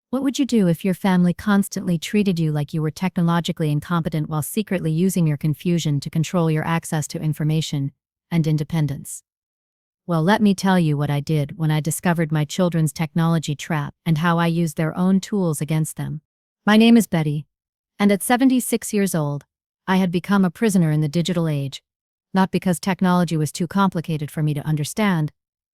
What would you do if your family constantly treated you like you were technologically incompetent while secretly using your confusion to control your access to information and independence? Well, let me tell you what I did when I discovered my children's technology trap and how I used their own tools against them. My name is Betty, and at 76 years old, I had become a prisoner in the digital age, not because technology was too complicated for me to understand,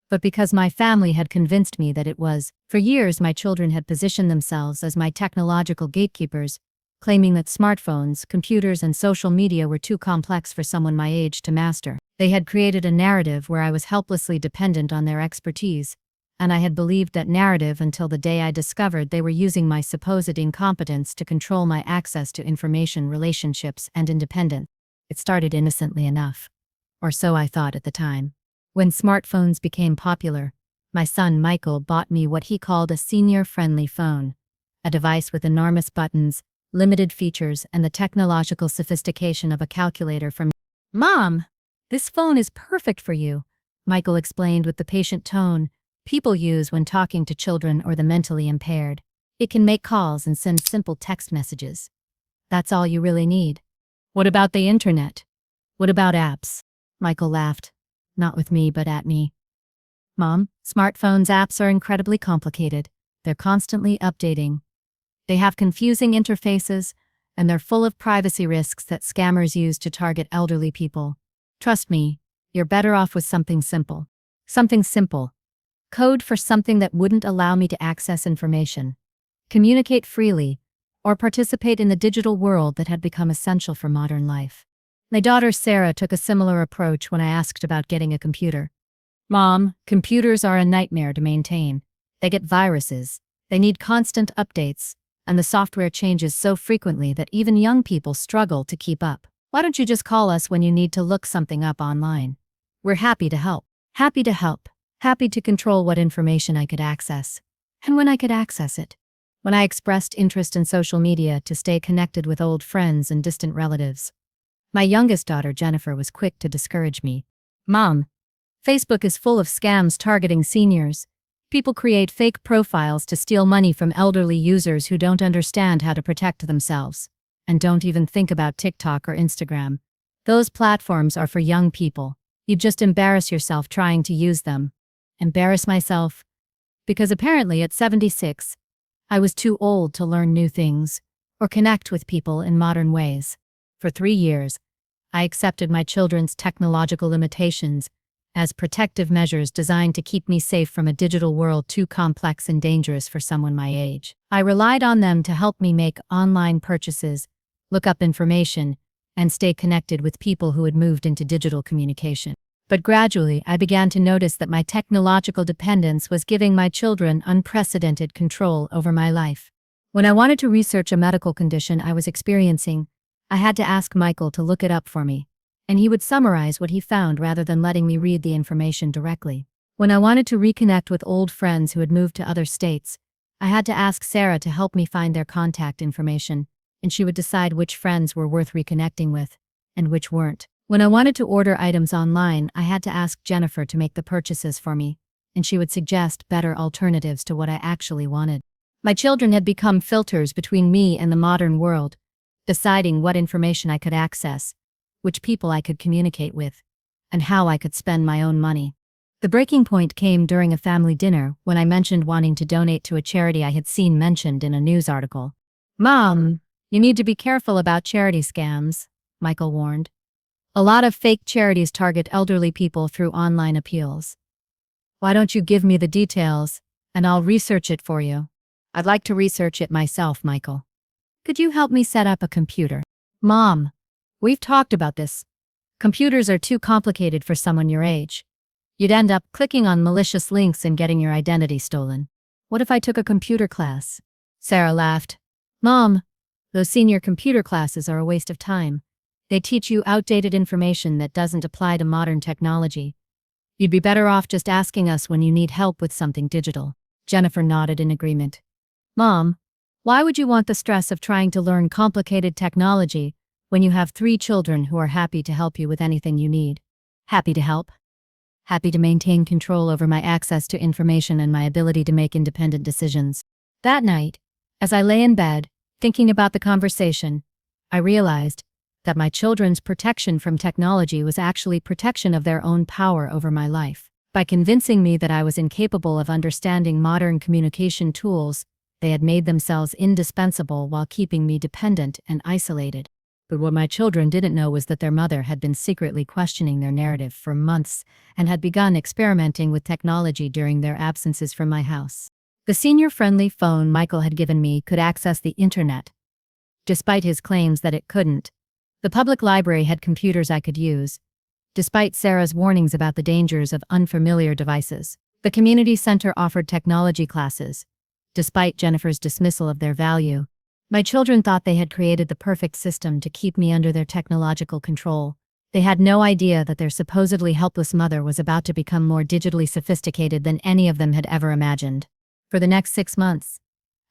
but because my family had convinced me that it was. For years, my children had positioned themselves as my technological gatekeepers, claiming that smartphones, computers, and social media were too complex for someone my age to master. They had created a narrative where I was helplessly dependent on their expertise, and I had believed that narrative until the day I discovered they were using my supposed incompetence to control my access to information, relationships, and independence. It started innocently enough, or so I thought at the time. When smartphones became popular, my son Michael bought me what he called a senior-friendly phone, a device with enormous buttons, limited features, and the technological sophistication of a calculator from "Mom, this phone is perfect for you," Michael explained with the patient tone people use when talking to children or the mentally impaired. "It can make calls and send simple text messages. That's all you really need. What about the internet? What about apps?" Michael laughed. Not with me, but at me. "Mom, smartphones' apps are incredibly complicated. They're constantly updating. They have confusing interfaces, and they're full of privacy risks that scammers use to target elderly people. Trust me, you're better off with something simple." Something simple. Code for something that wouldn't allow me to access information, communicate freely, or participate in the digital world that had become essential for modern life. My daughter Sarah took a similar approach when I asked about getting a computer. "Mom, computers are a nightmare to maintain. They get viruses, they need constant updates, and the software changes so frequently that even young people struggle to keep up. Why don't you just call us when you need to look something up online? We're happy to help. Happy to help. Happy to control what information I could access, and when I could access it." When I expressed interest in social media to stay connected with old friends and distant relatives, my youngest daughter, Jennifer, was quick to discourage me. "Mom, Facebook is full of scams targeting seniors. People create fake profiles to steal money from elderly users who don't understand how to protect themselves. And don't even think about TikTok or Instagram. Those platforms are for young people. You'd just embarrass yourself trying to use them." Embarrass myself? Because apparently at 76, I was too old to learn new things or connect with people in modern ways. For 3 years, I accepted my children's technological limitations as protective measures designed to keep me safe from a digital world too complex and dangerous for someone my age. I relied on them to help me make online purchases, look up information, and stay connected with people who had moved into digital communication. But gradually, I began to notice that my technological dependence was giving my children unprecedented control over my life. When I wanted to research a medical condition I was experiencing, I had to ask Michael to look it up for me, and he would summarize what he found rather than letting me read the information directly. When I wanted to reconnect with old friends who had moved to other states, I had to ask Sarah to help me find their contact information, and she would decide which friends were worth reconnecting with and which weren't. When I wanted to order items online, I had to ask Jennifer to make the purchases for me, and she would suggest better alternatives to what I actually wanted. My children had become filters between me and the modern world, deciding what information I could access, which people I could communicate with, and how I could spend my own money. The breaking point came during a family dinner when I mentioned wanting to donate to a charity I had seen mentioned in a news article. "Mom, you need to be careful about charity scams," Michael warned. "A lot of fake charities target elderly people through online appeals. Why don't you give me the details, and I'll research it for you?" "I'd like to research it myself, Michael. Could you help me set up a computer?" "Mom, we've talked about this. Computers are too complicated for someone your age. You'd end up clicking on malicious links and getting your identity stolen." "What if I took a computer class?" Sarah laughed. "Mom, those senior computer classes are a waste of time. They teach you outdated information that doesn't apply to modern technology. You'd be better off just asking us when you need help with something digital." Jennifer nodded in agreement. "Mom, why would you want the stress of trying to learn complicated technology when you have 3 children who are happy to help you with anything you need?" "Happy to help. Happy to maintain control over my access to information and my ability to make independent decisions." That night, As I lay in bed, thinking about the conversation, I realized that my children's protection from technology was actually protection of their own power over my life. By convincing me that I was incapable of understanding modern communication tools, they had made themselves indispensable while keeping me dependent and isolated. But what my children didn't know was that their mother had been secretly questioning their narrative for months and had begun experimenting with technology during their absences from my house. The senior-friendly phone Michael had given me could access the internet, despite his claims that it couldn't. The public library had computers I could use, despite Sarah's warnings about the dangers of unfamiliar devices. The community center offered technology classes, despite Jennifer's dismissal of their value. My children thought they had created the perfect system to keep me under their technological control. They had no idea that their supposedly helpless mother was about to become more digitally sophisticated than any of them had ever imagined. For the next 6 months,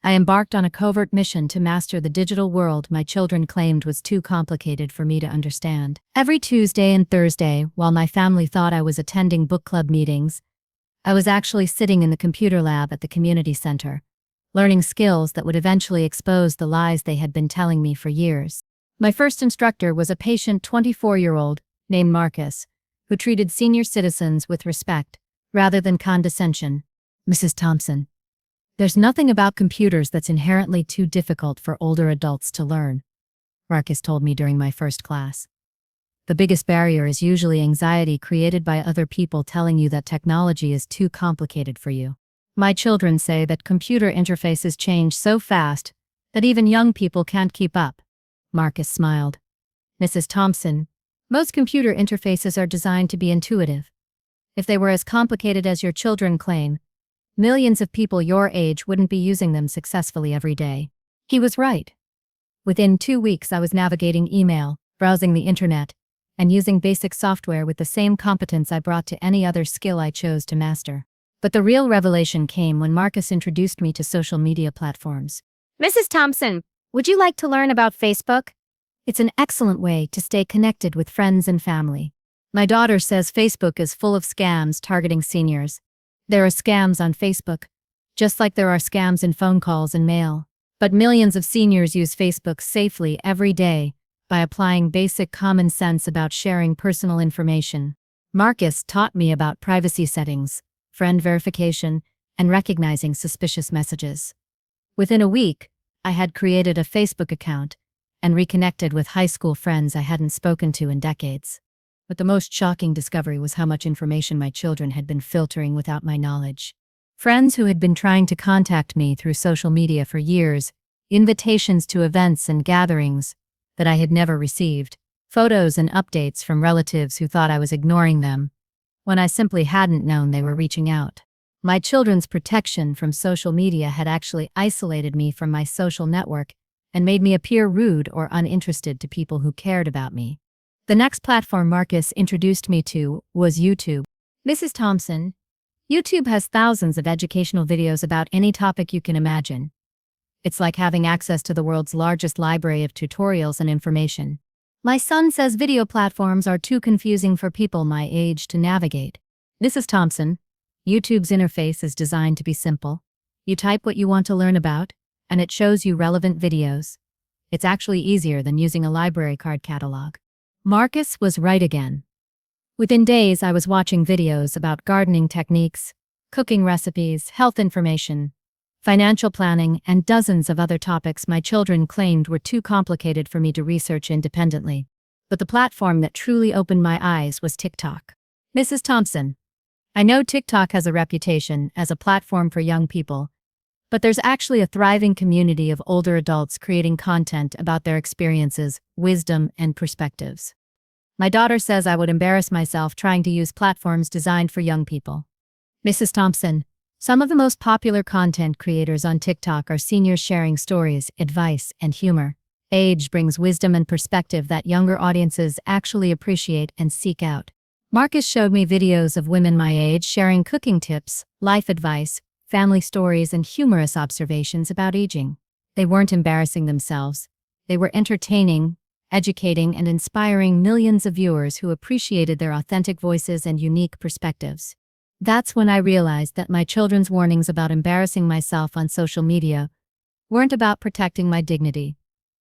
I embarked on a covert mission to master the digital world my children claimed was too complicated for me to understand. Every Tuesday and Thursday, while my family thought I was attending book club meetings, I was actually sitting in the computer lab at the community center, learning skills that would eventually expose the lies they had been telling me for years. My first instructor was a patient 24-year-old named Marcus, who treated senior citizens with respect rather than condescension. "Mrs. Thompson, there's nothing about computers that's inherently too difficult for older adults to learn," Marcus told me during my first class. "The biggest barrier is usually anxiety created by other people telling you that technology is too complicated for you. My children say that computer interfaces change so fast that even young people can't keep up." Marcus smiled. "Mrs. Thompson, most computer interfaces are designed to be intuitive. If they were as complicated as your children claim, millions of people your age wouldn't be using them successfully every day." He was right. Within 2 weeks, I was navigating email, browsing the internet, and using basic software with the same competence I brought to any other skill I chose to master. But the real revelation came when Marcus introduced me to social media platforms. "Mrs. Thompson, would you like to learn about Facebook? It's an excellent way to stay connected with friends and family. My daughter says Facebook is full of scams targeting seniors. There are scams on Facebook, just like there are scams in phone calls and mail. But millions of seniors use Facebook safely every day by applying basic common sense about sharing personal information." Marcus taught me about privacy settings, friend verification, and recognizing suspicious messages. Within a week, I had created a Facebook account and reconnected with high school friends I hadn't spoken to in decades. But the most shocking discovery was how much information my children had been filtering without my knowledge. Friends who had been trying to contact me through social media for years, invitations to events and gatherings that I had never received, photos and updates from relatives who thought I was ignoring them, when I simply hadn't known they were reaching out. My children's protection from social media had actually isolated me from my social network and made me appear rude or uninterested to people who cared about me. The next platform Marcus introduced me to was YouTube. "Mrs. Thompson, YouTube has thousands of educational videos about any topic you can imagine. It's like having access to the world's largest library of tutorials and information. My son says video platforms are too confusing for people my age to navigate." "Mrs. Thompson, YouTube's interface is designed to be simple. You type what you want to learn about, and it shows you relevant videos. It's actually easier than using a library card catalog." Marcus was right again. Within days, I was watching videos about gardening techniques, cooking recipes, health information, financial planning, and dozens of other topics my children claimed were too complicated for me to research independently. But the platform that truly opened my eyes was TikTok. "Mrs. Thompson, I know TikTok has a reputation as a platform for young people, but there's actually a thriving community of older adults creating content about their experiences, wisdom, and perspectives. My daughter says I would embarrass myself trying to use platforms designed for young people." "Mrs. Thompson, some of the most popular content creators on TikTok are seniors sharing stories, advice, and humor. Age brings wisdom and perspective that younger audiences actually appreciate and seek out." Marcus showed me videos of women my age sharing cooking tips, life advice, family stories, and humorous observations about aging. They weren't embarrassing themselves. They were entertaining, educating, and inspiring millions of viewers who appreciated their authentic voices and unique perspectives. That's when I realized that my children's warnings about embarrassing myself on social media weren't about protecting my dignity.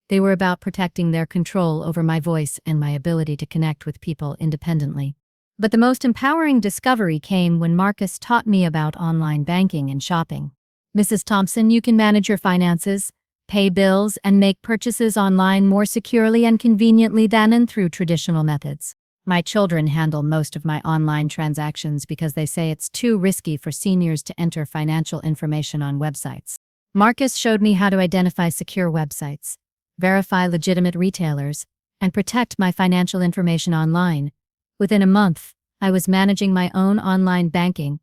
They were about protecting their control over my voice and my ability to connect with people independently. But the most empowering discovery came when Marcus taught me about online banking and shopping. Mrs. Thompson, you can manage your finances, pay bills, and make purchases online more securely and conveniently than and through traditional methods. My children handle most of my online transactions because they say it's too risky for seniors to enter financial information on websites. Marcus showed me how to identify secure websites, verify legitimate retailers, and protect my financial information online. Within a month, I was managing my own online banking,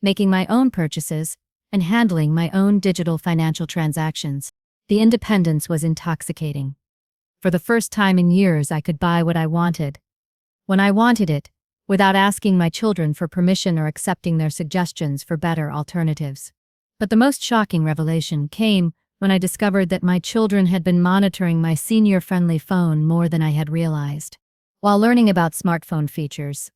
making my own purchases, and handling my own digital financial transactions. The independence was intoxicating. For the first time in years, I could buy what I wanted, when I wanted it, without asking my children for permission or accepting their suggestions for better alternatives. But the most shocking revelation came when I discovered that my children had been monitoring my senior-friendly phone more than I had realized. While learning about smartphone features,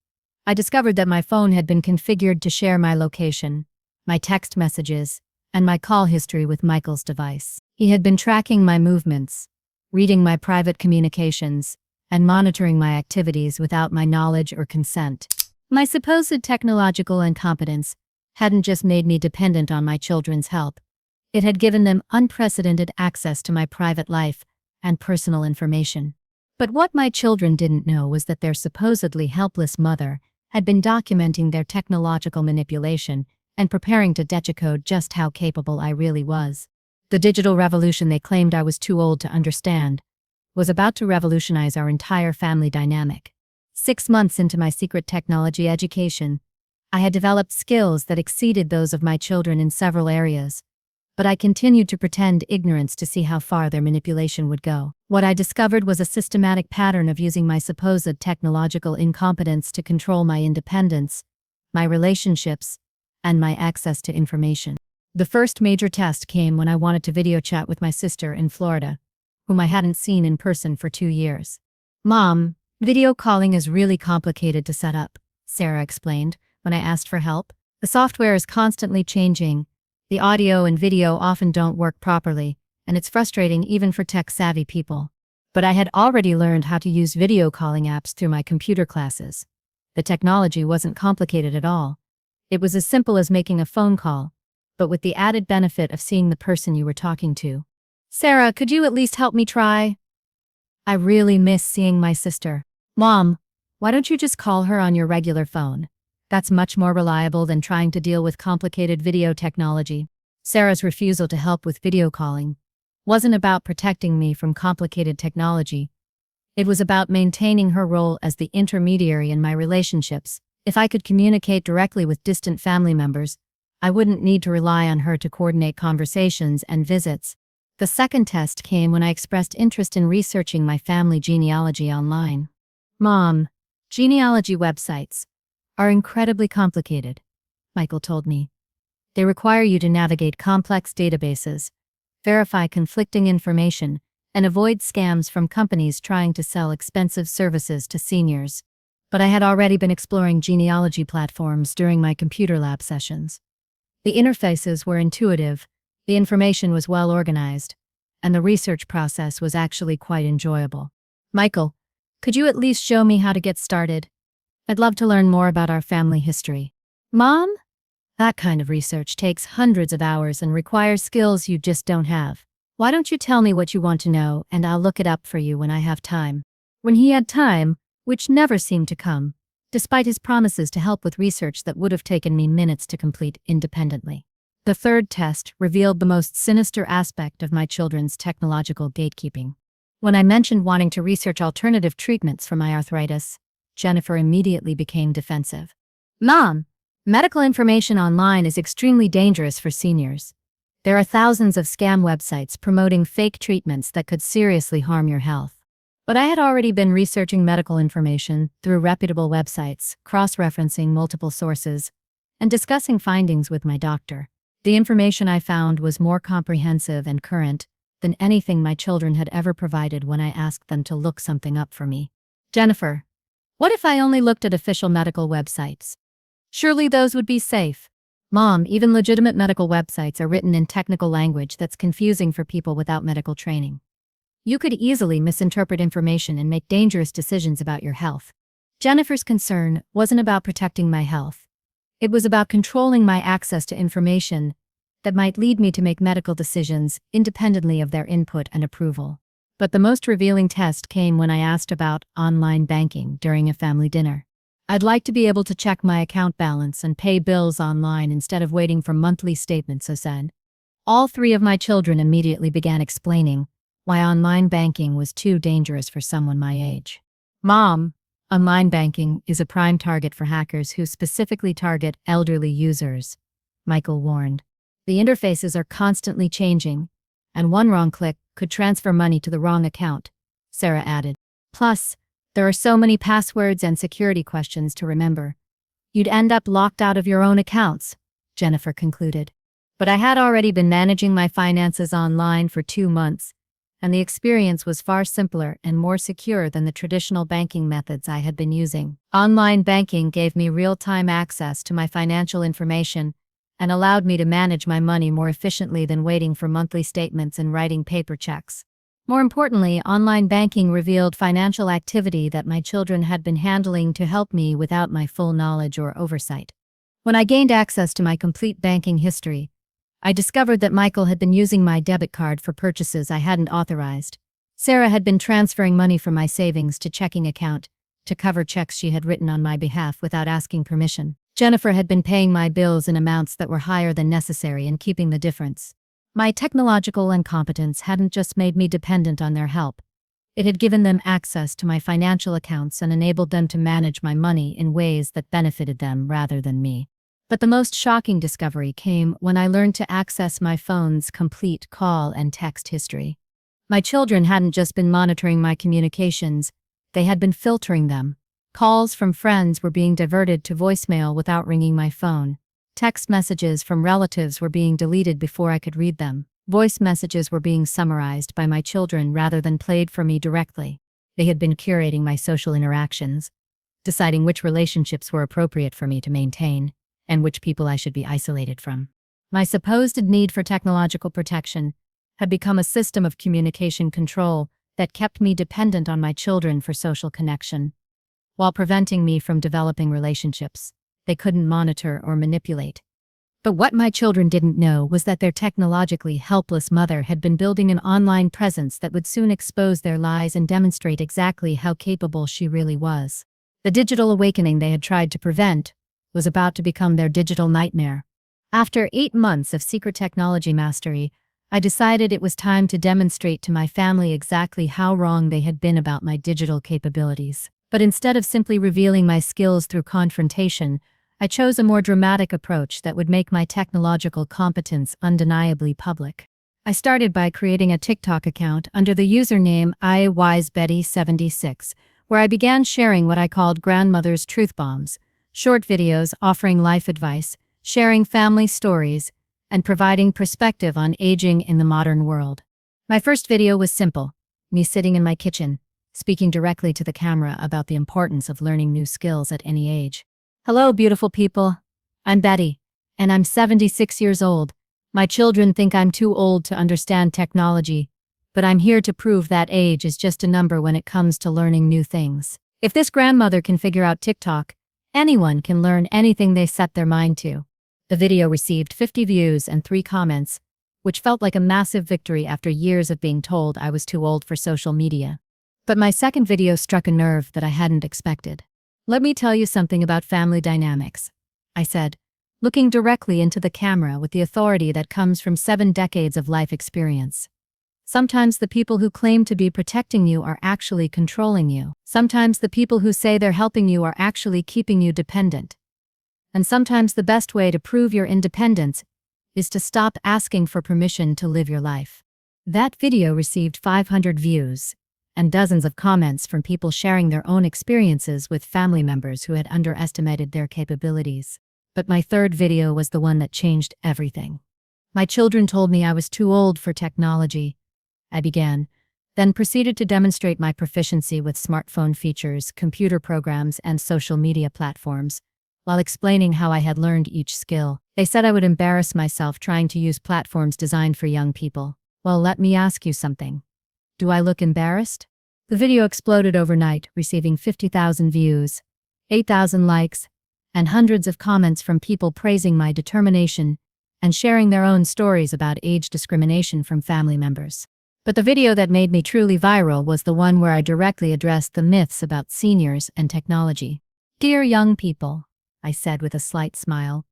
I discovered that my phone had been configured to share my location, my text messages, and my call history with Michael's device. He had been tracking my movements, reading my private communications, and monitoring my activities without my knowledge or consent. My supposed technological incompetence hadn't just made me dependent on my children's help. It had given them unprecedented access to my private life and personal information. But what my children didn't know was that their supposedly helpless mother had been documenting their technological manipulation and preparing to decode just how capable I really was. The digital revolution they claimed I was too old to understand was about to revolutionize our entire family dynamic. 6 months into my secret technology education, I had developed skills that exceeded those of my children in several areas, but I continued to pretend ignorance to see how far their manipulation would go. What I discovered was a systematic pattern of using my supposed technological incompetence to control my independence, my relationships, and my access to information. The first major test came when I wanted to video chat with my sister in Florida, whom I hadn't seen in person for 2 years. "Mom, video calling is really complicated to set up," Sarah explained when I asked for help. "The software is constantly changing. The audio and video often don't work properly, and it's frustrating even for tech-savvy people." But I had already learned how to use video calling apps through my computer classes. The technology wasn't complicated at all. It was as simple as making a phone call, but with the added benefit of seeing the person you were talking to. "Sarah, could you at least help me try?" I really miss seeing my sister. "Mom, why don't you just call her on your regular phone? That's much more reliable than trying to deal with complicated video technology." Sarah's refusal to help with video calling wasn't about protecting me from complicated technology. It was about maintaining her role as the intermediary in my relationships. If I could communicate directly with distant family members, I wouldn't need to rely on her to coordinate conversations and visits. The second test came when I expressed interest in researching my family genealogy online. "Mom, genealogy websites are incredibly complicated," Michael told me. "They require you to navigate complex databases, verify conflicting information, and avoid scams from companies trying to sell expensive services to seniors." But I had already been exploring genealogy platforms during my computer lab sessions. The interfaces were intuitive, the information was well organized, and the research process was actually quite enjoyable. "Michael, could you at least show me how to get started? I'd love to learn more about our family history." "Mom? That kind of research takes hundreds of hours and requires skills you just don't have. Why don't you tell me what you want to know and I'll look it up for you when I have time." When he had time, which never seemed to come, despite his promises to help with research that would have taken me minutes to complete independently. The third test revealed the most sinister aspect of my children's technological gatekeeping. When I mentioned wanting to research alternative treatments for my arthritis, Jennifer immediately became defensive. "Mom, medical information online is extremely dangerous for seniors. There are thousands of scam websites promoting fake treatments that could seriously harm your health." But I had already been researching medical information through reputable websites, cross-referencing multiple sources, and discussing findings with my doctor. The information I found was more comprehensive and current than anything my children had ever provided when I asked them to look something up for me. "Jennifer, what if I only looked at official medical websites? Surely those would be safe." Mom, even legitimate medical websites are written in technical language that's confusing for people without medical training. You could easily misinterpret information and make dangerous decisions about your health. Jennifer's concern wasn't about protecting my health. It was about controlling my access to information that might lead me to make medical decisions independently of their input and approval. But the most revealing test came when I asked about online banking during a family dinner. I'd like to be able to check my account balance and pay bills online instead of waiting for monthly statements, I said. All three of my children immediately began explaining why online banking was too dangerous for someone my age. Mom, online banking is a prime target for hackers who specifically target elderly users, Michael warned. The interfaces are constantly changing, and one wrong click could transfer money to the wrong account, Sarah added. Plus, there are so many passwords and security questions to remember. You'd end up locked out of your own accounts, Jennifer concluded. But I had already been managing my finances online for 2 months, and the experience was far simpler and more secure than the traditional banking methods I had been using. Online banking gave me real-time access to my financial information and allowed me to manage my money more efficiently than waiting for monthly statements and writing paper checks. More importantly, online banking revealed financial activity that my children had been handling to help me without my full knowledge or oversight. When I gained access to my complete banking history, I discovered that Michael had been using my debit card for purchases I hadn't authorized. Sarah had been transferring money from my savings to checking account to cover checks she had written on my behalf without asking permission. Jennifer had been paying my bills in amounts that were higher than necessary and keeping the difference. My technological incompetence hadn't just made me dependent on their help. It had given them access to my financial accounts and enabled them to manage my money in ways that benefited them rather than me. But the most shocking discovery came when I learned to access my phone's complete call and text history. My children hadn't just been monitoring my communications, they had been filtering them. Calls from friends were being diverted to voicemail without ringing my phone. Text messages from relatives were being deleted before I could read them. Voice messages were being summarized by my children rather than played for me directly. They had been curating my social interactions, deciding which relationships were appropriate for me to maintain, and which people I should be isolated from. My supposed need for technological protection had become a system of communication control that kept me dependent on my children for social connection, while preventing me from developing relationships they couldn't monitor or manipulate. But what my children didn't know was that their technologically helpless mother had been building an online presence that would soon expose their lies and demonstrate exactly how capable she really was. The digital awakening they had tried to prevent was about to become their digital nightmare. After 8 months of secret technology mastery, I decided it was time to demonstrate to my family exactly how wrong they had been about my digital capabilities. But instead of simply revealing my skills through confrontation, I chose a more dramatic approach that would make my technological competence undeniably public. I started by creating a TikTok account under the username iwisebetty76, where I began sharing what I called grandmother's truth bombs, short videos offering life advice, sharing family stories, and providing perspective on aging in the modern world. My first video was simple, me sitting in my kitchen, speaking directly to the camera about the importance of learning new skills at any age. Hello, beautiful people. I'm Betty, and I'm 76 years old. My children think I'm too old to understand technology, but I'm here to prove that age is just a number when it comes to learning new things. If this grandmother can figure out TikTok, anyone can learn anything they set their mind to. The video received 50 views and 3 comments, which felt like a massive victory after years of being told I was too old for social media. But my second video struck a nerve that I hadn't expected. Let me tell you something about family dynamics, I said, looking directly into the camera with the authority that comes from 7 decades of life experience. Sometimes the people who claim to be protecting you are actually controlling you. Sometimes the people who say they're helping you are actually keeping you dependent. And sometimes the best way to prove your independence is to stop asking for permission to live your life. That video received 500 views and dozens of comments from people sharing their own experiences with family members who had underestimated their capabilities. But my third video was the one that changed everything. My children told me I was too old for technology, I began, then proceeded to demonstrate my proficiency with smartphone features, computer programs, and social media platforms, while explaining how I had learned each skill. They said I would embarrass myself trying to use platforms designed for young people. Well, let me ask you something. Do I look embarrassed? The video exploded overnight, receiving 50,000 views, 8,000 likes, and hundreds of comments from people praising my determination and sharing their own stories about age discrimination from family members. But the video that made me truly viral was the one where I directly addressed the myths about seniors and technology. Dear young people, I said with a slight smile,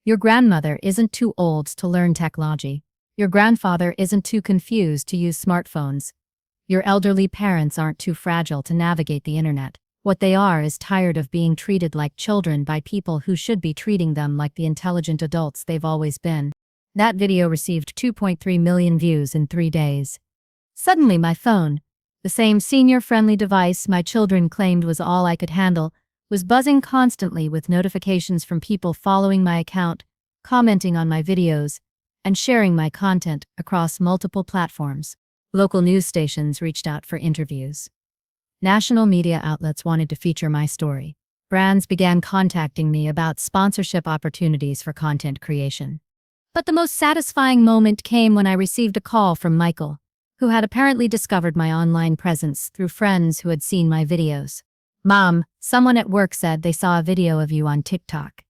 your grandmother isn't too old to learn technology. Your grandfather isn't too confused to use smartphones. Your elderly parents aren't too fragile to navigate the internet. What they are is tired of being treated like children by people who should be treating them like the intelligent adults they've always been. That video received 2.3 million views in 3 days. Suddenly my phone, the same senior-friendly device my children claimed was all I could handle, was buzzing constantly with notifications from people following my account, commenting on my videos, and sharing my content across multiple platforms. Local news stations reached out for interviews. National media outlets wanted to feature my story. Brands began contacting me about sponsorship opportunities for content creation. But the most satisfying moment came when I received a call from Michael, who had apparently discovered my online presence through friends who had seen my videos. Mom, someone at work said they saw a video of you on TikTok.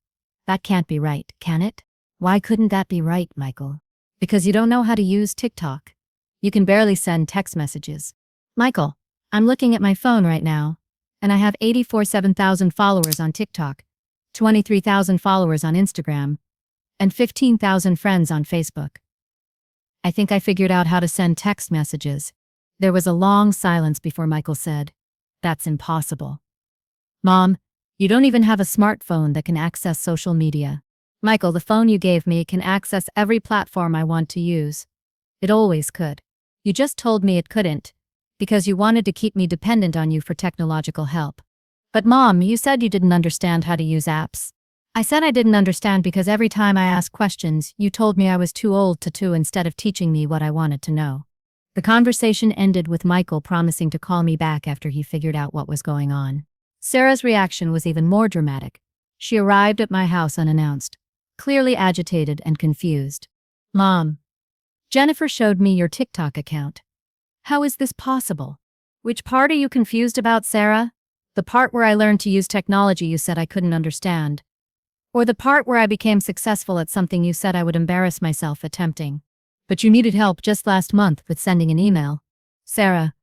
That can't be right, can it? Why couldn't that be right, Michael? Because you don't know how to use TikTok. You can barely send text messages. Michael, I'm looking at my phone right now, and I have 7,000 followers on TikTok, 23,000 followers on Instagram, and 15,000 friends on Facebook. I think I figured out how to send text messages. There was a long silence before Michael said, That's impossible. Mom, you don't even have a smartphone that can access social media. Michael, the phone you gave me can access every platform I want to use. It always could. You just told me it couldn't, because you wanted to keep me dependent on you for technological help. But Mom, you said you didn't understand how to use apps. I said I didn't understand because every time I asked questions, you told me I was too old to instead of teaching me what I wanted to know. The conversation ended with Michael promising to call me back after he figured out what was going on. Sarah's reaction was even more dramatic. She arrived at my house unannounced, clearly agitated and confused. Mom, Jennifer showed me your TikTok account. How is this possible? Which part are you confused about, Sarah? The part where I learned to use technology you said I couldn't understand. Or the part where I became successful at something you said I would embarrass myself attempting. But you needed help just last month with sending an email. Sarah,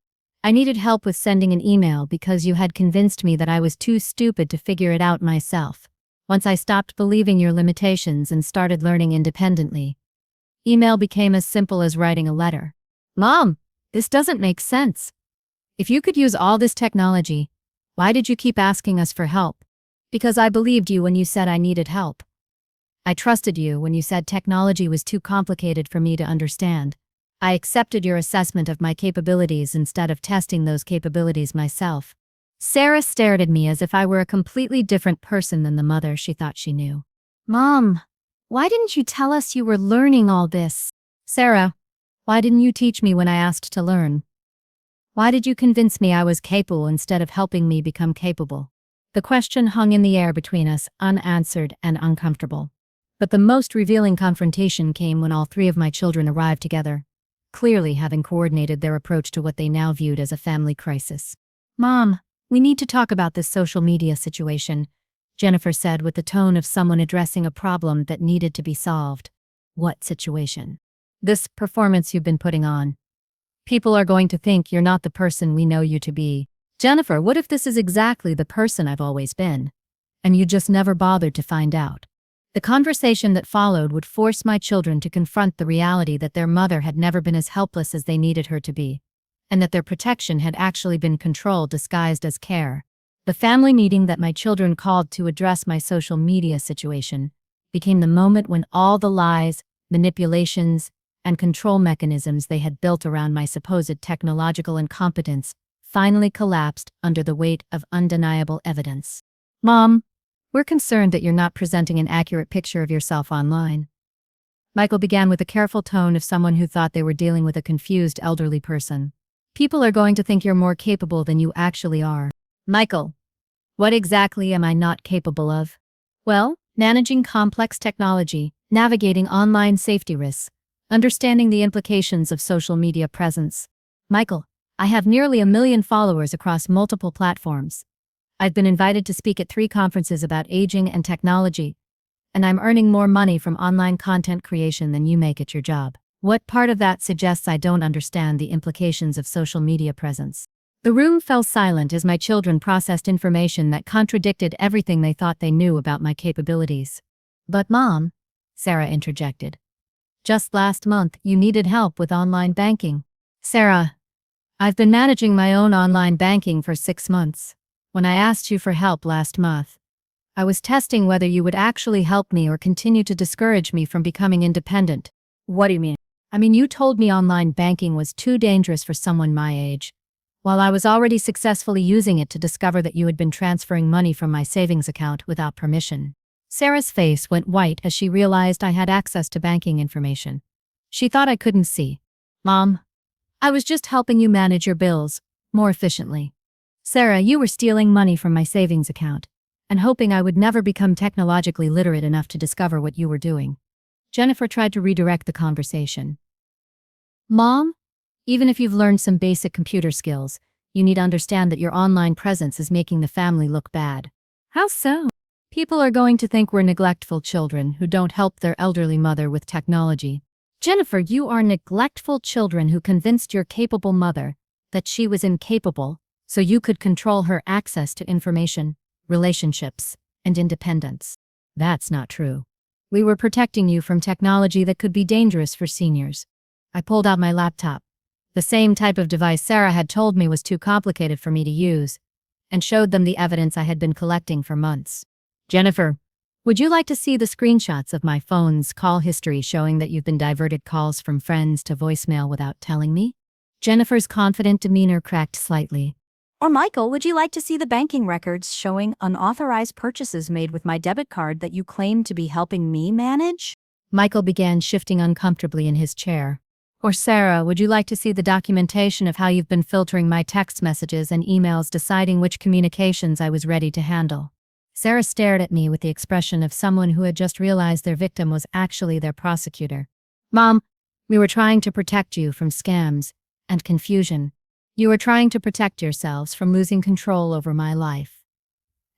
I needed help with sending an email because you had convinced me that I was too stupid to figure it out myself. Once I stopped believing your limitations and started learning independently, email became as simple as writing a letter. Mom, this doesn't make sense. If you could use all this technology, why did you keep asking us for help? Because I believed you when you said I needed help. I trusted you when you said technology was too complicated for me to understand. I accepted your assessment of my capabilities instead of testing those capabilities myself. Sarah stared at me as if I were a completely different person than the mother she thought she knew. Mom, why didn't you tell us you were learning all this? Sarah, why didn't you teach me when I asked to learn? Why did you convince me I was capable instead of helping me become capable? The question hung in the air between us, unanswered and uncomfortable. But the most revealing confrontation came when all 3 of my children arrived together, clearly having coordinated their approach to what they now viewed as a family crisis. Mom, we need to talk about this social media situation, Jennifer said with the tone of someone addressing a problem that needed to be solved. What situation? This performance you've been putting on. People are going to think you're not the person we know you to be. Jennifer, what if this is exactly the person I've always been, and you just never bothered to find out? The conversation that followed would force my children to confront the reality that their mother had never been as helpless as they needed her to be, and that their protection had actually been control disguised as care. The family meeting that my children called to address my social media situation became the moment when all the lies, manipulations, and control mechanisms they had built around my supposed technological incompetence finally collapsed under the weight of undeniable evidence. Mom, we're concerned that you're not presenting an accurate picture of yourself online. Michael began with the careful tone of someone who thought they were dealing with a confused elderly person. People are going to think you're more capable than you actually are. Michael, what exactly am I not capable of? Well, managing complex technology, Navigating online safety risks. Understanding the implications of social media presence. Michael, I have nearly 1 million followers across multiple platforms. I've been invited to speak at 3 conferences about aging and technology, and I'm earning more money from online content creation than you make at your job. What part of that suggests I don't understand the implications of social media presence? The room fell silent as my children processed information that contradicted everything they thought they knew about my capabilities. But Mom, Sarah interjected, just last month you needed help with online banking. Sarah, I've been managing my own online banking for 6 months. When I asked you for help last month, I was testing whether you would actually help me or continue to discourage me from becoming independent. What do you mean? I mean, you told me online banking was too dangerous for someone my age, while I was already successfully using it to discover that you had been transferring money from my savings account without permission. Sarah's face went white as she realized I had access to banking information. She thought I couldn't see. Mom, I was just helping you manage your bills more efficiently. Sarah, you were stealing money from my savings account and hoping I would never become technologically literate enough to discover what you were doing. Jennifer tried to redirect the conversation. Mom, even if you've learned some basic computer skills, you need to understand that your online presence is making the family look bad. How so? People are going to think we're neglectful children who don't help their elderly mother with technology. Jennifer, you are neglectful children who convinced your capable mother that she was incapable so you could control her access to information, relationships, and independence. That's not true. We were protecting you from technology that could be dangerous for seniors. I pulled out my laptop, the same type of device Sarah had told me was too complicated for me to use, and showed them the evidence I had been collecting for months. Jennifer, would you like to see the screenshots of my phone's call history showing that you've been diverted calls from friends to voicemail without telling me? Jennifer's confident demeanor cracked slightly. Or Michael, would you like to see the banking records showing unauthorized purchases made with my debit card that you claim to be helping me manage? Michael began shifting uncomfortably in his chair. Or Sarah, would you like to see the documentation of how you've been filtering my text messages and emails, deciding which communications I was ready to handle? Sarah stared at me with the expression of someone who had just realized their victim was actually their prosecutor. Mom, we were trying to protect you from scams and confusion. You were trying to protect yourselves from losing control over my life.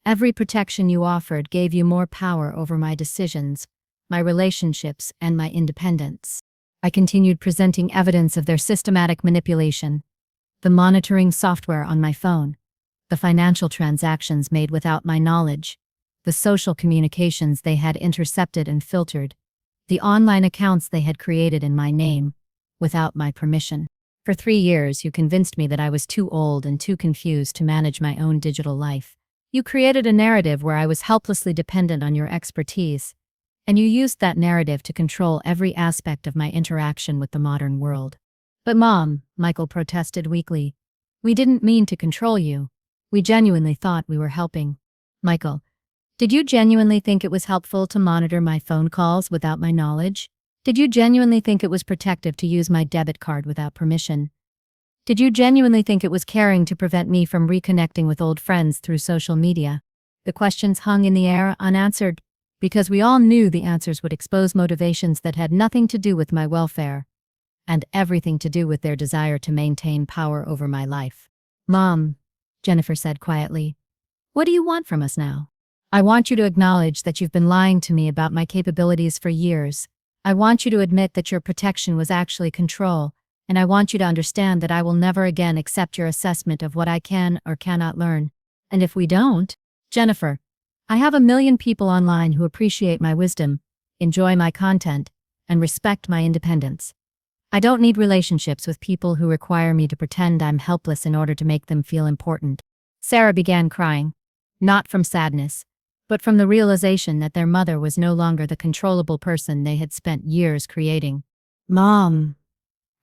Every protection you offered gave you more power over my decisions, my relationships, and my independence. I continued presenting evidence of their systematic manipulation, the monitoring software on my phone, the financial transactions made without my knowledge, the social communications they had intercepted and filtered, the online accounts they had created in my name, without my permission. For 3 years, you convinced me that I was too old and too confused to manage my own digital life. You created a narrative where I was helplessly dependent on your expertise, and you used that narrative to control every aspect of my interaction with the modern world. But Mom, Michael protested weakly, we didn't mean to control you. We genuinely thought we were helping. Michael, did you genuinely think it was helpful to monitor my phone calls without my knowledge? Did you genuinely think it was protective to use my debit card without permission? Did you genuinely think it was caring to prevent me from reconnecting with old friends through social media? The questions hung in the air unanswered, because we all knew the answers would expose motivations that had nothing to do with my welfare, and everything to do with their desire to maintain power over my life. Mom, Jennifer said quietly, what do you want from us now? I want you to acknowledge that you've been lying to me about my capabilities for years. I want you to admit that your protection was actually control, and I want you to understand that I will never again accept your assessment of what I can or cannot learn. And if we don't, Jennifer, I have 1 million people online who appreciate my wisdom, enjoy my content, and respect my independence. I don't need relationships with people who require me to pretend I'm helpless in order to make them feel important. Sarah began crying, not from sadness, but from the realization that their mother was no longer the controllable person they had spent years creating. Mom,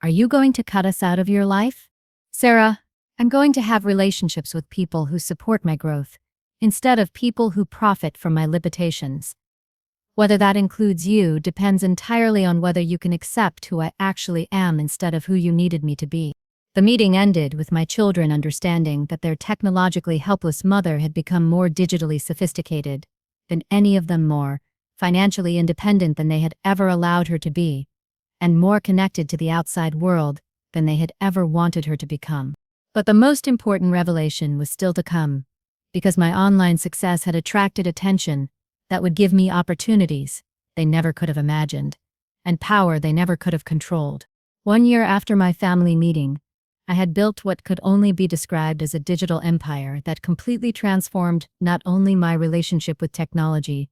are you going to cut us out of your life? Sarah, I'm going to have relationships with people who support my growth, instead of people who profit from my limitations. Whether that includes you depends entirely on whether you can accept who I actually am instead of who you needed me to be. The meeting ended with my children understanding that their technologically helpless mother had become more digitally sophisticated than any of them more financially independent than they had ever allowed her to be, and more connected to the outside world than they had ever wanted her to become. But the most important revelation was still to come, because my online success had attracted attention that would give me opportunities they never could have imagined, and power they never could have controlled. 1 year after my family meeting, I had built what could only be described as a digital empire that completely transformed not only my relationship with technology,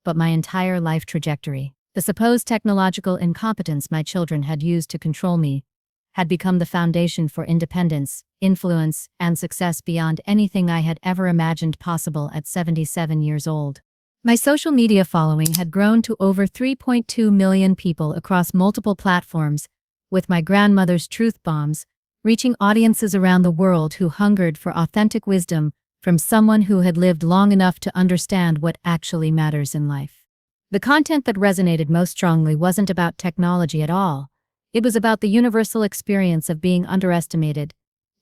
but my entire life trajectory. The supposed technological incompetence my children had used to control me had become the foundation for independence, influence, and success beyond anything I had ever imagined possible at 77 years old. My social media following had grown to over 3.2 million people across multiple platforms, with my grandmother's truth bombs reaching audiences around the world who hungered for authentic wisdom from someone who had lived long enough to understand what actually matters in life. The content that resonated most strongly wasn't about technology at all. It was about the universal experience of being underestimated,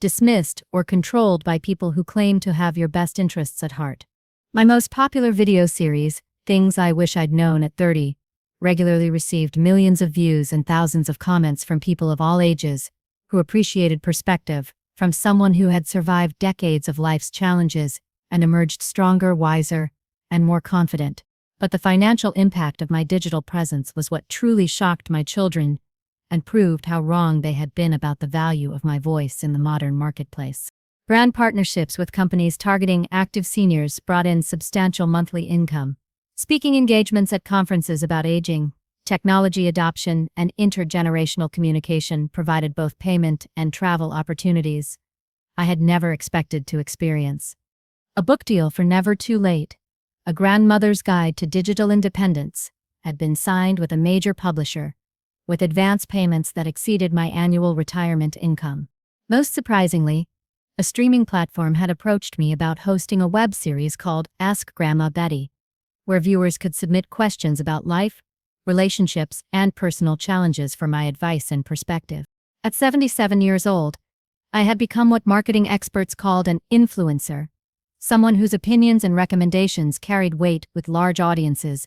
dismissed, or controlled by people who claim to have your best interests at heart. My most popular video series, Things I Wish I'd Known at 30, regularly received millions of views and thousands of comments from people of all ages who appreciated perspective from someone who had survived decades of life's challenges and emerged stronger, wiser, and more confident. But the financial impact of my digital presence was what truly shocked my children and proved how wrong they had been about the value of my voice in the modern marketplace. Brand partnerships with companies targeting active seniors brought in substantial monthly income. Speaking engagements at conferences about aging, technology adoption, and intergenerational communication provided both payment and travel opportunities I had never expected to experience. A book deal for Never Too Late, A Grandmother's Guide to Digital Independence, had been signed with a major publisher, with advance payments that exceeded my annual retirement income. Most surprisingly, a streaming platform had approached me about hosting a web series called Ask Grandma Betty, where viewers could submit questions about life, relationships, and personal challenges for my advice and perspective. At 77 years old, I had become what marketing experts called an influencer, someone whose opinions and recommendations carried weight with large audiences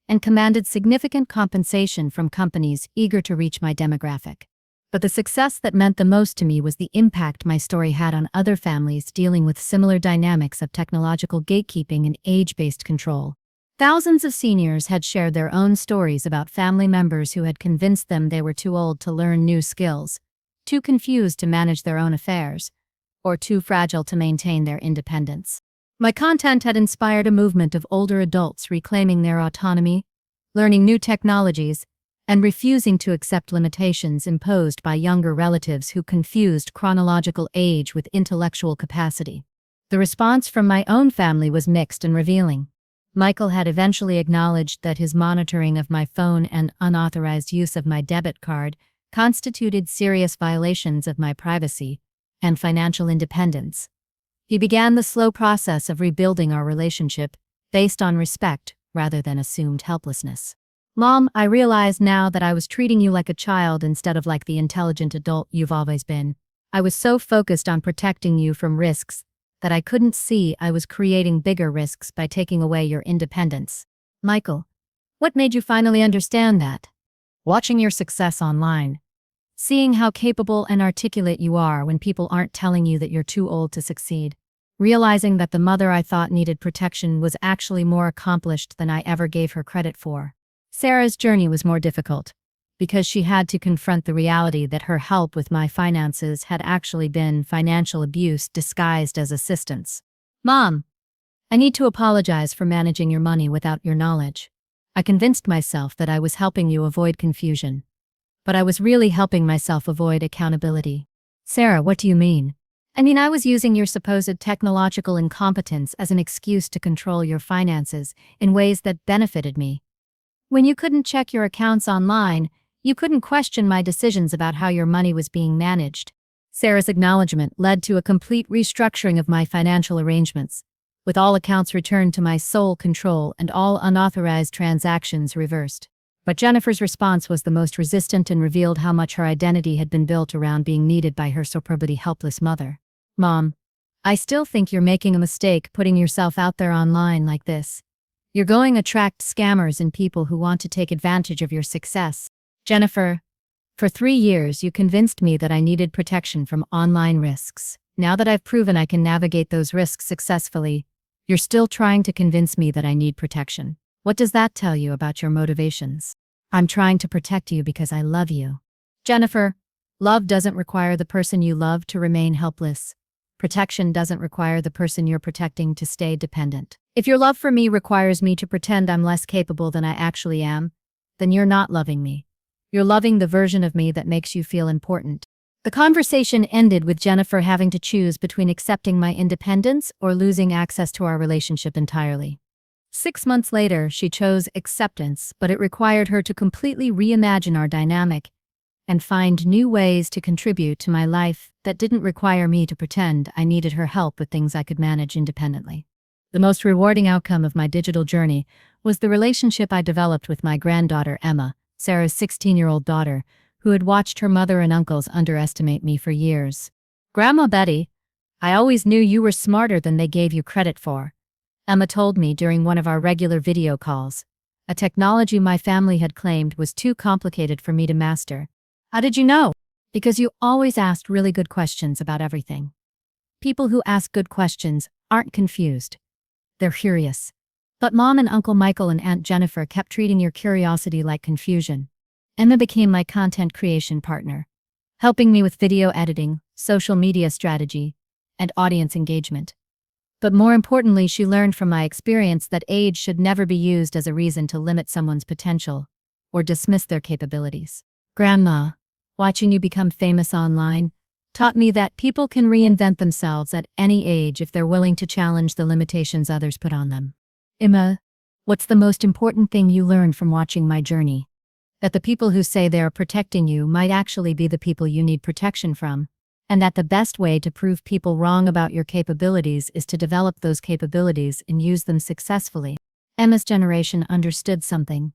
and commanded significant compensation from companies eager to reach my demographic. But the success that meant the most to me was the impact my story had on other families dealing with similar dynamics of technological gatekeeping and age-based control. Thousands of seniors had shared their own stories about family members who had convinced them they were too old to learn new skills, too confused to manage their own affairs, or too fragile to maintain their independence. My content had inspired a movement of older adults reclaiming their autonomy, learning new technologies, and refusing to accept limitations imposed by younger relatives who confused chronological age with intellectual capacity. The response from my own family was mixed and revealing. Michael had eventually acknowledged that his monitoring of my phone and unauthorized use of my debit card constituted serious violations of my privacy and financial independence. He began the slow process of rebuilding our relationship based on respect rather than assumed helplessness. Mom, I realize now that I was treating you like a child instead of like the intelligent adult you've always been. I was so focused on protecting you from risks that I couldn't see I was creating bigger risks by taking away your independence. Michael, what made you finally understand that? Watching your success online. Seeing how capable and articulate you are when people aren't telling you that you're too old to succeed. Realizing that the mother I thought needed protection was actually more accomplished than I ever gave her credit for. Sarah's journey was more difficult, because she had to confront the reality that her help with my finances had actually been financial abuse disguised as assistance. Mom, I need to apologize for managing your money without your knowledge. I convinced myself that I was helping you avoid confusion, but I was really helping myself avoid accountability. Sarah, what do you mean? I was using your supposed technological incompetence as an excuse to control your finances in ways that benefited me. When you couldn't check your accounts online, you couldn't question my decisions about how your money was being managed. Sarah's acknowledgement led to a complete restructuring of my financial arrangements, with all accounts returned to my sole control and all unauthorized transactions reversed. But Jennifer's response was the most resistant and revealed how much her identity had been built around being needed by her so probably helpless mother. Mom, I still think you're making a mistake putting yourself out there online like this. You're going to attract scammers and people who want to take advantage of your success. Jennifer, for 3 years you convinced me that I needed protection from online risks. Now that I've proven I can navigate those risks successfully, you're still trying to convince me that I need protection. What does that tell you about your motivations? I'm trying to protect you because I love you. Jennifer, love doesn't require the person you love to remain helpless. Protection doesn't require the person you're protecting to stay dependent. If your love for me requires me to pretend I'm less capable than I actually am, then you're not loving me. You're loving the version of me that makes you feel important. The conversation ended with Jennifer having to choose between accepting my independence or losing access to our relationship entirely. 6 months later, she chose acceptance, but it required her to completely reimagine our dynamic and find new ways to contribute to my life that didn't require me to pretend I needed her help with things I could manage independently. The most rewarding outcome of my digital journey was the relationship I developed with my granddaughter Emma, Sarah's 16-year-old daughter, who had watched her mother and uncles underestimate me for years. "Grandma Betty, I always knew you were smarter than they gave you credit for," Emma told me during one of our regular video calls. A technology my family had claimed was too complicated for me to master. "How did you know?" "Because you always asked really good questions about everything. People who ask good questions aren't confused. They're curious. But Mom and Uncle Michael and Aunt Jennifer kept treating your curiosity like confusion." Emma became my content creation partner, helping me with video editing, social media strategy, and audience engagement. But more importantly, she learned from my experience that age should never be used as a reason to limit someone's potential or dismiss their capabilities. "Grandma, watching you become famous online taught me that people can reinvent themselves at any age if they're willing to challenge the limitations others put on them." Emma, what's the most important thing you learned from watching my journey? That the people who say they are protecting you might actually be the people you need protection from, and that the best way to prove people wrong about your capabilities is to develop those capabilities and use them successfully. Emma's generation understood something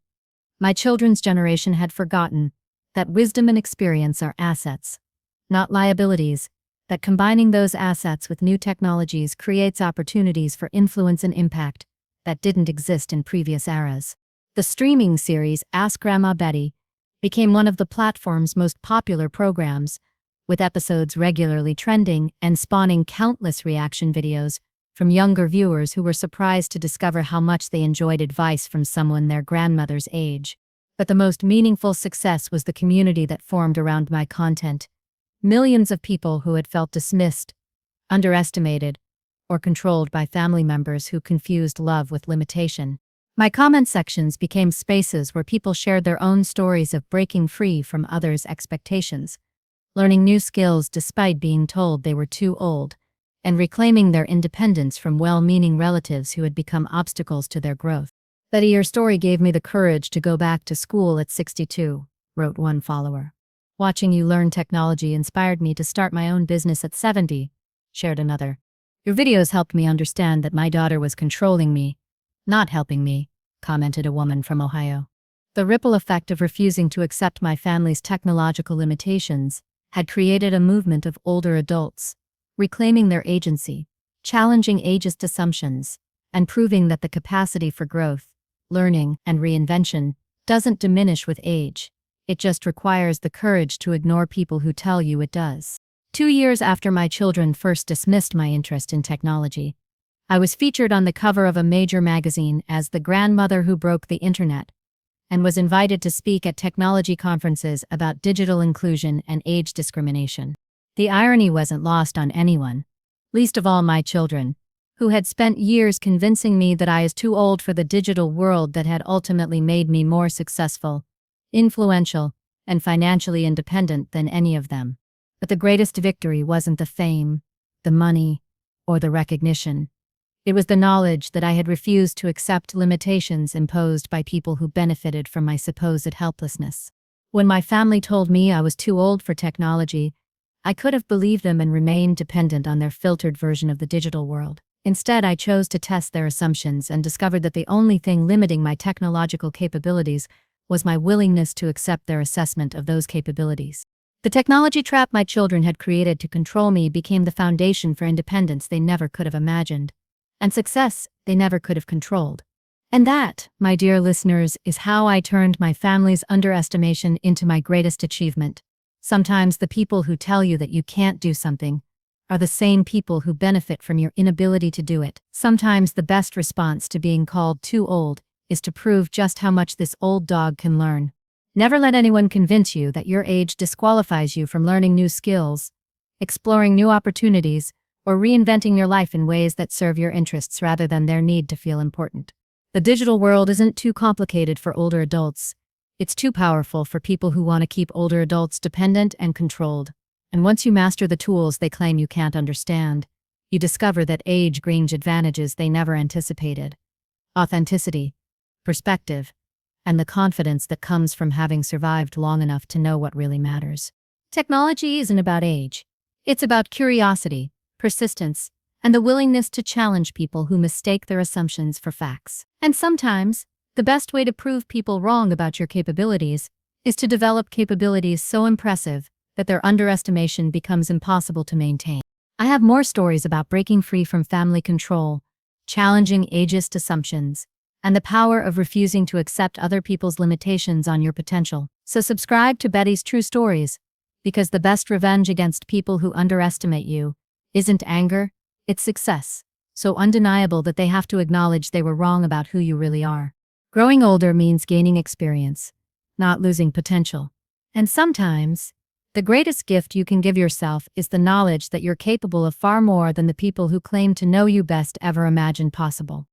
my children's generation had forgotten: that wisdom and experience are assets, not liabilities, that combining those assets with new technologies creates opportunities for influence and impact that didn't exist in previous eras. The streaming series Ask Grandma Betty became one of the platform's most popular programs, with episodes regularly trending and spawning countless reaction videos from younger viewers who were surprised to discover how much they enjoyed advice from someone their grandmother's age. But the most meaningful success was the community that formed around my content. Millions of people who had felt dismissed, underestimated, or controlled by family members who confused love with limitation. My comment sections became spaces where people shared their own stories of breaking free from others' expectations, learning new skills despite being told they were too old, and reclaiming their independence from well-meaning relatives who had become obstacles to their growth. "Betty, your story gave me the courage to go back to school at 62, wrote one follower. "Watching you learn technology inspired me to start my own business at 70, shared another. "Your videos helped me understand that my daughter was controlling me, not helping me," commented a woman from Ohio. The ripple effect of refusing to accept my family's technological limitations had created a movement of older adults, reclaiming their agency, challenging ageist assumptions, and proving that the capacity for growth, learning, and reinvention doesn't diminish with age. It just requires the courage to ignore people who tell you it does. 2 years after my children first dismissed my interest in technology, I was featured on the cover of a major magazine as the grandmother who broke the internet, and was invited to speak at technology conferences about digital inclusion and age discrimination. The irony wasn't lost on anyone, least of all my children, who had spent years convincing me that I was too old for the digital world that had ultimately made me more successful, influential, and financially independent than any of them. But the greatest victory wasn't the fame, the money, or the recognition. It was the knowledge that I had refused to accept limitations imposed by people who benefited from my supposed helplessness. When my family told me I was too old for technology, I could have believed them and remained dependent on their filtered version of the digital world. Instead, I chose to test their assumptions and discovered that the only thing limiting my technological capabilities was my willingness to accept their assessment of those capabilities. The technology trap my children had created to control me became the foundation for independence they never could have imagined, and success they never could have controlled. And that, my dear listeners, is how I turned my family's underestimation into my greatest achievement. Sometimes the people who tell you that you can't do something are the same people who benefit from your inability to do it. Sometimes the best response to being called too old is to prove just how much this old dog can learn. Never let anyone convince you that your age disqualifies you from learning new skills, exploring new opportunities, or reinventing your life in ways that serve your interests rather than their need to feel important. The digital world isn't too complicated for older adults. It's too powerful for people who want to keep older adults dependent and controlled. And once you master the tools they claim you can't understand, you discover that age brings advantages they never anticipated. Authenticity, perspective, and the confidence that comes from having survived long enough to know what really matters. Technology isn't about age. It's about curiosity, persistence, and the willingness to challenge people who mistake their assumptions for facts. And sometimes, the best way to prove people wrong about your capabilities is to develop capabilities so impressive that their underestimation becomes impossible to maintain. I have more stories about breaking free from family control, challenging ageist assumptions, and the power of refusing to accept other people's limitations on your potential. So subscribe to Betty's True Stories, because the best revenge against people who underestimate you isn't anger, it's success, so undeniable that they have to acknowledge they were wrong about who you really are. Growing older means gaining experience, not losing potential. And sometimes, the greatest gift you can give yourself is the knowledge that you're capable of far more than the people who claim to know you best ever imagined possible.